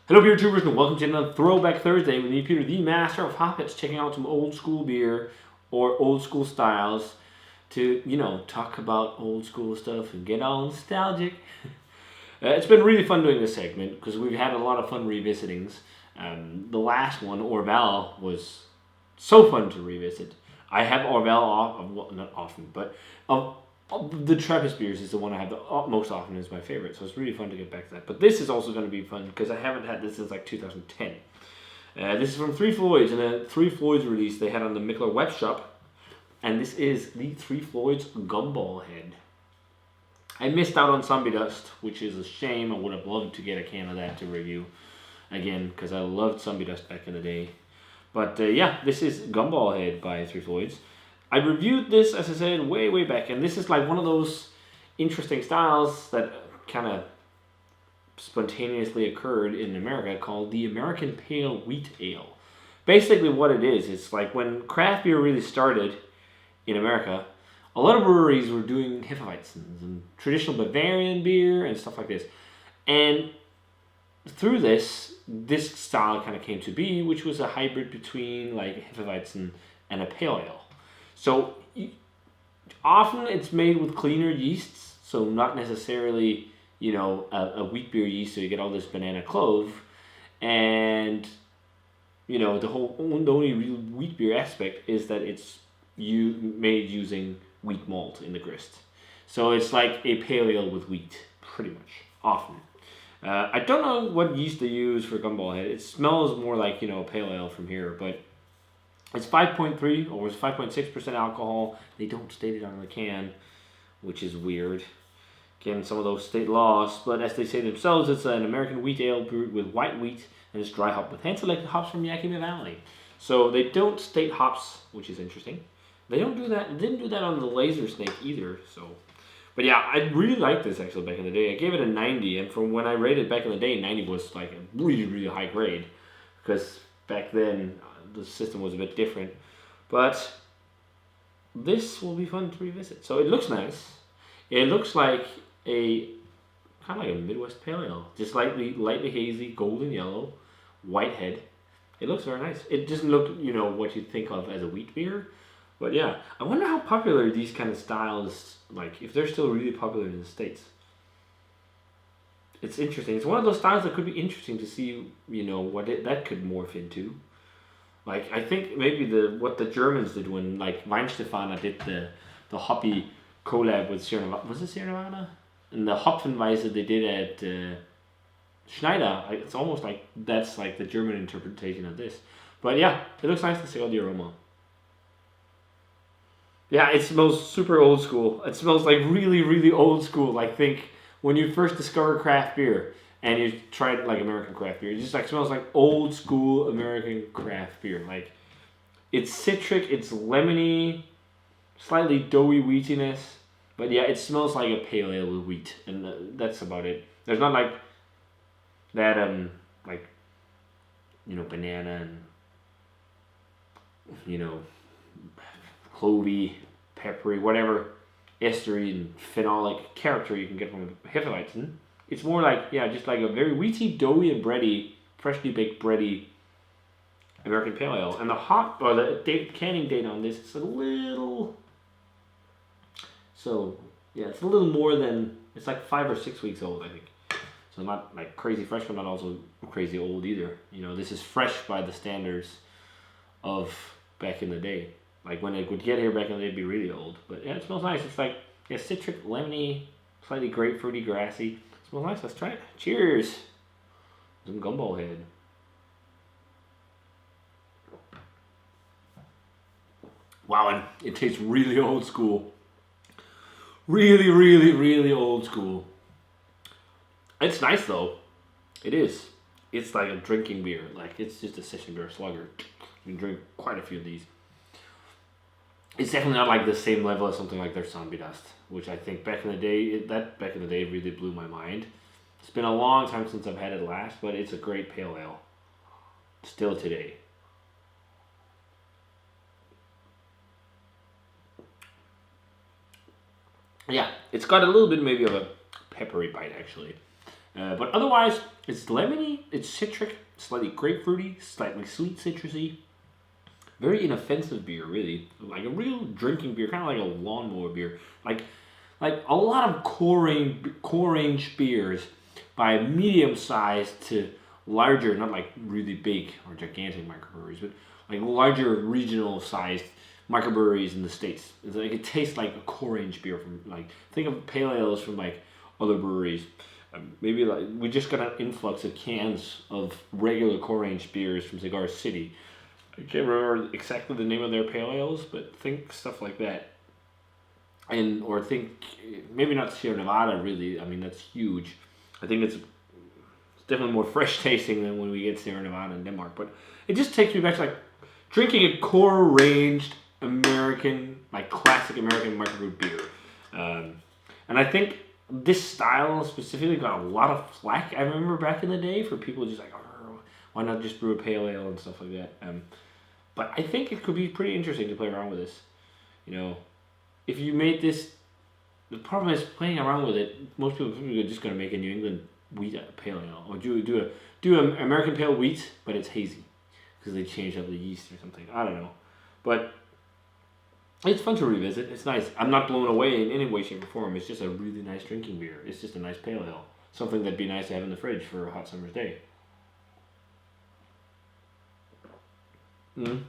Hello beer tubers and welcome to another Throwback Thursday with me, Peter, the master of hoppets, checking out some old school beer or old school styles to, talk about old school stuff and get all nostalgic. It's been really fun doing this segment because we've had a lot of fun revisitings. The last one, Orval, was so fun to revisit. I have Orval not often, but the Trappist beers is the one I have the most often is my favorite, so it's really fun to get back to that. But this is also going to be fun because I haven't had this since like 2010. This is from Three Floyds, and a Three Floyds release they had on the Mickler web shop, and this is the Three Floyds Gumballhead. I missed out on Zombie Dust, which is a shame. I would have loved to get a can of that to review again because I loved Zombie Dust back in the day. But this is Gumballhead by Three Floyds. I reviewed this, as I said, way back, and this is like one of those interesting styles that kind of spontaneously occurred in America called the American Pale Wheat Ale. Basically what it is, it's like when craft beer really started in America, a lot of breweries were doing Hefeweizens and traditional Bavarian beer and stuff like this. And through this style kind of came to be, which was a hybrid between like Hefeweizen and a pale ale. So often it's made with cleaner yeasts, so not necessarily, a wheat beer yeast, so you get all this banana clove, and the only real wheat beer aspect is that it's made using wheat malt in the grist. So it's like a pale ale with wheat, pretty much, often. I don't know what yeast they use for Gumballhead. It smells more like, a pale ale from here, but it's 5.3 or it's 5.6% alcohol. They don't state it on the can, which is weird. Again, some of those state laws, but as they say themselves, it's an American wheat ale brewed with white wheat and it's dry hopped with hand-selected hops from Yakima Valley. So they don't state hops, which is interesting. They don't do that. Didn't do that on the Laser Snake either. So, but yeah, I really liked this actually back in the day. I gave it a 90, and from when I rated back in the day, 90 was like a really high grade because back then the system was a bit different. But this will be fun to revisit. So it looks nice. It looks like a kind of like a Midwest Pale Ale, just lightly hazy, golden yellow, white head. It looks very nice. It doesn't look, what you'd think of as a wheat beer. But yeah, I wonder how popular these kind of styles, like if they're still really popular in the States. It's interesting. It's one of those styles that could be interesting to see, what that could morph into. Like I think maybe what the Germans did when like Weinstefana did the hoppy collab with Sierra Nevada. Was it Sierra Nevada? And the Hopfenweise they did at Schneider. It's almost like that's like the German interpretation of this. But yeah, it looks nice to see all the aroma. Yeah, it smells super old school. It smells like really old school. Like think when you first discover craft beer and you tried like American craft beer, it just like smells like old school American craft beer. Like it's citric, it's lemony, slightly doughy wheatiness, but yeah, it smells like a pale ale with wheat, and that's about it. There's not like that banana and clovey, peppery, whatever estery and phenolic character you can get from Hefeweizen. It's more like, just like a very wheaty, doughy, and bready, freshly baked bready American Pale Ale. And the canning date on this is a little... So, it's a little more than... It's like 5 or 6 weeks old, I think. So not like crazy fresh, but not also crazy old either. This is fresh by the standards of back in the day. Like when it would get here back in the day, it'd be really old. But yeah, it smells nice. It's like citric, lemony, slightly grapefruity, grassy. It smells nice. Let's try it. Cheers. Some Gumballhead. Wow, and it tastes really old school. Really old school. It's nice though. It is. It's like a drinking beer. Like it's just a session beer slugger. You can drink quite a few of these. It's definitely not like the same level as something like their Zombie Dust, which I think back in the day really blew my mind. It's been a long time since I've had it last, but it's a great pale ale. Still today. Yeah, it's got a little bit maybe of a peppery bite actually. But otherwise, it's lemony, it's citric, slightly grapefruity, slightly sweet citrusy. Very inoffensive beer, really. Like a real drinking beer, kind of like a lawnmower beer. Like a lot of core range beers by medium sized to larger, not like really big or gigantic microbreweries, but like larger regional sized microbreweries in the States. It's like it tastes like a core range beer from like, think of pale ales from like other breweries. Maybe like we just got an influx of cans of regular core range beers from Cigar City. I can't remember exactly the name of their pale ales, but think stuff like that. Or think maybe not Sierra Nevada really. I mean that's huge. I think it's definitely more fresh tasting than when we get Sierra Nevada in Denmark. But it just takes me back to like drinking a core ranged American, like classic American microbrewed beer. And I think this style specifically got a lot of flack, I remember back in the day, for people just like, oh, why not just brew a pale ale and stuff like that. But I think it could be pretty interesting to play around with this. You know, if you made this, the problem is playing around with it, most people are just going to make a New England wheat pale ale. Or do an American pale wheat, but it's hazy. Because they changed up the yeast or something. I don't know. But it's fun to revisit. It's nice. I'm not blown away in any way, shape, or form. It's just a really nice drinking beer. It's just a nice pale ale. Something that'd be nice to have in the fridge for a hot summer's day. And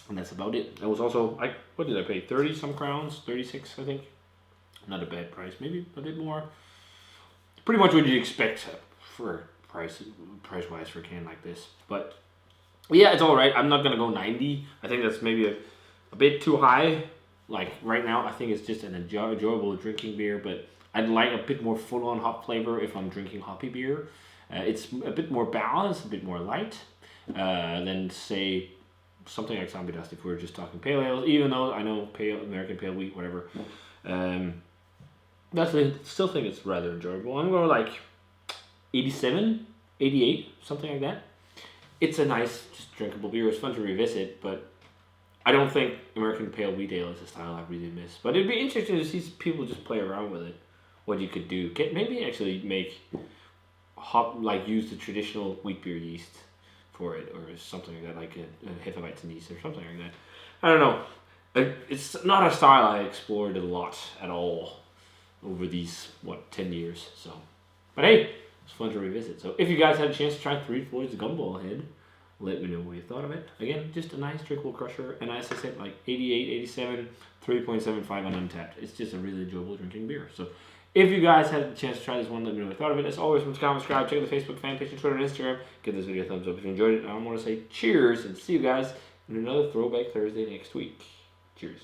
that's about it. It was also, what did I pay? 30 some crowns? 36, I think. Not a bad price. Maybe a bit more. Pretty much what you'd expect for price-wise for a can like this. But yeah, it's all right. I'm not going to go 90. I think that's maybe a bit too high. Like right now, I think it's just an enjoyable drinking beer, but I'd like a bit more full-on hop flavor if I'm drinking hoppy beer. It's a bit more balanced, a bit more light than say something like Zombie Dust if we were just talking pale ales. Even though I know American pale wheat, whatever. Still think it's rather enjoyable. I'm going like 87, 88, something like that. It's a nice, just drinkable beer. It's fun to revisit, but I don't think American Pale Wheat Ale is a style I really miss. But it'd be interesting to see people just play around with it. What you could do. Maybe actually make use the traditional wheat beer yeast for it, or something like that, like a Hefeweizen yeast or something like that. I don't know. It's not a style I explored a lot at all over these, 10 years. So, but hey, it's fun to revisit. So if you guys had a chance to try Floyds Gumballhead, let me know what you thought of it. Again, just a nice drinkable crusher, and as I said, like 88, 87, 3.75 on Untapped. It's just a really enjoyable drinking beer. So if you guys had a chance to try this one, let me know what you thought of it. As always, subscribe, check out the Facebook fan page, and Twitter, and Instagram. Give this video a thumbs up if you enjoyed it. I want to say cheers, and see you guys in another Throwback Thursday next week. Cheers.